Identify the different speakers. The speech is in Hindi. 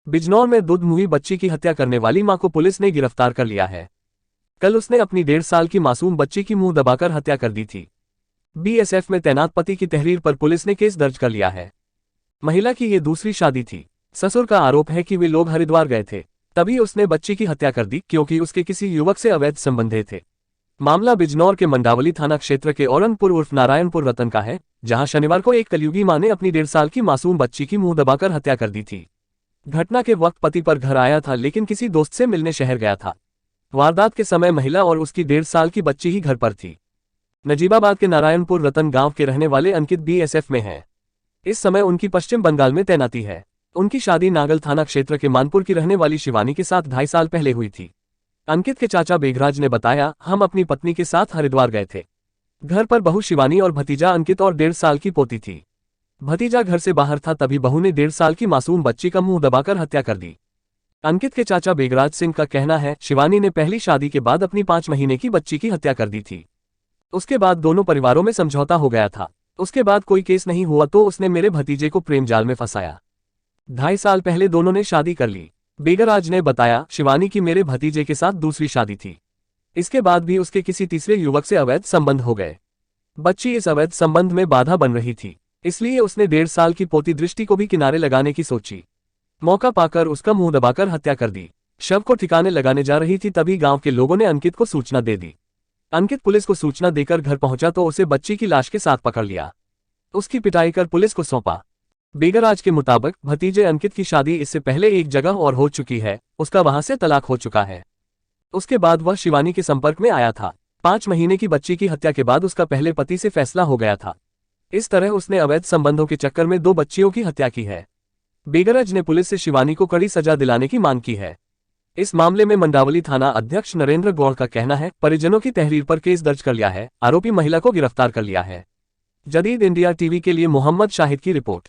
Speaker 1: बिजनौर में दूध मुही बच्ची की हत्या करने वाली मां को पुलिस ने गिरफ्तार कर लिया है। कल उसने अपनी 1.5 साल की मासूम बच्ची की मुंह दबाकर हत्या कर दी थी। बीएसएफ में तैनात पति की तहरीर पर पुलिस ने केस दर्ज कर लिया है। महिला की ये दूसरी शादी थी। ससुर का आरोप है कि वे लोग हरिद्वार गए थे, तभी उसने बच्ची की हत्या कर दी क्योंकि उसके किसी युवक से अवैध संबंध थे। मामला बिजनौर के मंडावली थाना क्षेत्र के औरनपुर उर्फ नारायणपुर रतन का है, जहां शनिवार को एक कलयुगी मां ने अपनी 1.5 साल की मासूम बच्ची की मुंह दबाकर हत्या कर दी थी। घटना के वक्त पति पर घर आया था लेकिन किसी दोस्त से मिलने शहर गया था। वारदात के समय महिला और उसकी 1.5 साल की बच्ची ही घर पर थी। नजीबाबाद के नारायणपुर रतन गांव के रहने वाले अंकित बीएसएफ में हैं। इस समय उनकी पश्चिम बंगाल में तैनाती है। उनकी शादी नागल थाना क्षेत्र के मानपुर की रहने वाली शिवानी के साथ 2.5 साल पहले हुई थी। अंकित के चाचा बेगराज ने बताया, हम अपनी पत्नी के साथ हरिद्वार गए थे। घर पर बहू शिवानी और भतीजा अंकित और 1.5 साल की पोती थी। भतीजा घर से बाहर था, तभी बहू ने 1.5 साल की मासूम बच्ची का मुंह दबाकर हत्या कर दी। अंकित के चाचा बेगराज सिंह का कहना है, शिवानी ने पहली शादी के बाद अपनी 5 महीने की बच्ची की हत्या कर दी थी। उसके बाद दोनों परिवारों में समझौता हो गया था। उसके बाद कोई केस नहीं हुआ तो उसने मेरे भतीजे को प्रेम जाल में फंसाया। 2.5 साल पहले दोनों ने शादी कर ली। बेगराज ने बताया, शिवानी की मेरे भतीजे के साथ दूसरी शादी थी। इसके बाद भी उसके किसी तीसरे युवक से अवैध संबंध हो गए। बच्ची इस अवैध संबंध में बाधा बन रही थी, इसलिए उसने 1.5 साल की पोती दृष्टि को भी किनारे लगाने की सोची। मौका पाकर उसका मुंह दबाकर हत्या कर दी। शव को ठिकाने लगाने जा रही थी, तभी गांव के लोगों ने अंकित को सूचना दे दी। अंकित पुलिस को सूचना देकर घर पहुंचा तो उसे बच्ची की लाश के साथ पकड़ लिया। उसकी पिटाई कर पुलिस को सौंपा। बेगराज के मुताबिक भतीजे अंकित की शादी इससे पहले एक जगह और हो चुकी है, उसका वहां से तलाक हो चुका है। उसके बाद वह शिवानी के संपर्क में आया था। 5 महीने की बच्ची की हत्या के बाद उसका पहले पति से फैसला हो गया था। इस तरह उसने अवैध संबंधों के चक्कर में 2 बच्चियों की हत्या की है। बेगराज ने पुलिस से शिवानी को कड़ी सजा दिलाने की मांग की है। इस मामले में मंडावली थाना अध्यक्ष नरेंद्र गौड़ का कहना है, परिजनों की तहरीर पर केस दर्ज कर लिया है, आरोपी महिला को गिरफ्तार कर लिया है। जदीद इंडिया टीवी के लिए मोहम्मद शाहिद की रिपोर्ट।